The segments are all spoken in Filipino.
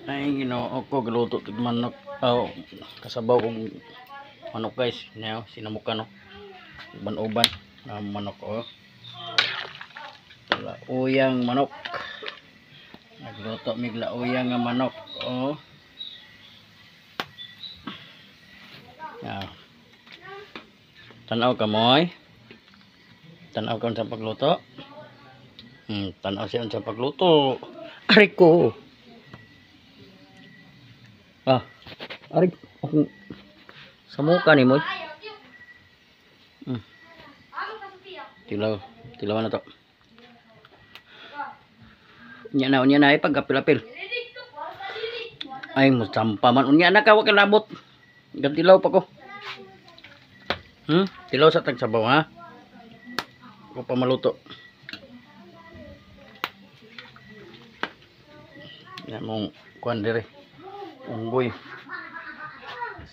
Ay Ginoo ko galuto tig manok. Oh, kasabaw kong manok guys. Now, sinamukan no. Uban-uban na manok oh. Lauyang manok. Nagluto mig lauyang nga manok oh. Ah. Tanaw ka moy. Tanaw ka sa pagluto. Tanaw siya sa pagluto. Ari ko. Ari akong samuka ni mo. Tilaw na to. Unya na ay pagkapil-apil. Ay mo sampa man unya na ka wa kalabot. Gantilaw pa ko. Tilaw sa tag sabaw ha. Ko pa maluto. Ya mong kuan dire. Unggoy.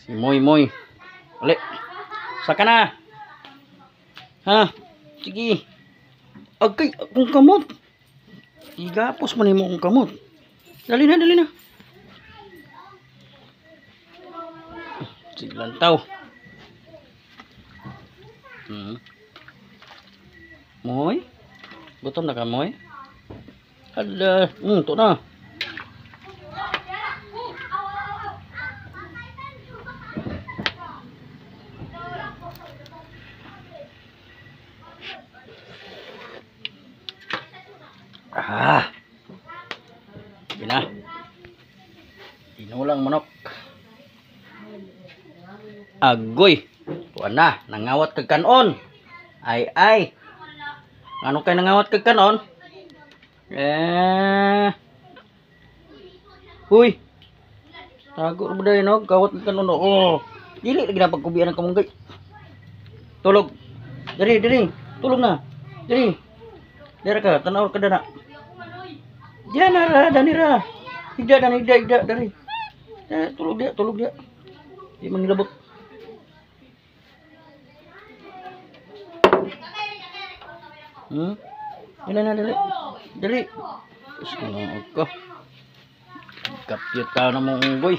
Si Moy. Ali. Saka na. Ha? Sige. Agay akong kamot. Igapos man mo akong kamot. Dali na. Siglantaw. Moy. Gutom na ka, Moy? Hala. To na. Gina. Tinulang manok. Agoy. Tuan na, nangawat kag kanon. Ay. Ano kay nangawat kag kanon? Huy. Tago ba dayon og kawat kag kanon oh. Dili lagi na pagkubian ang kamunggay. Tulog. Diri. Tulog na. Diri. Dira ka, tanaw ka dana. Diyan na ra, danira. Higda dari. Tulog dia. Di mangilabot. Dali. Sunog ko. Kapit ta na mong unggoy.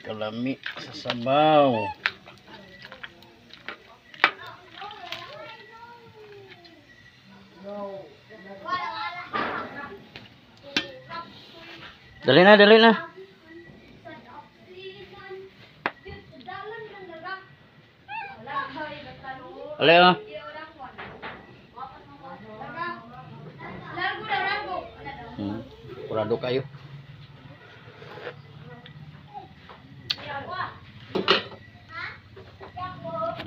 Kalami sa sabaw. Dali na. Alay. Kurado kayo.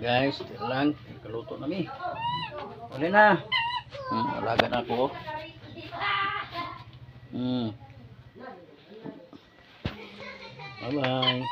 Guys, lang kaluto na mi. Alay na. Alaga na ako. Bye-bye.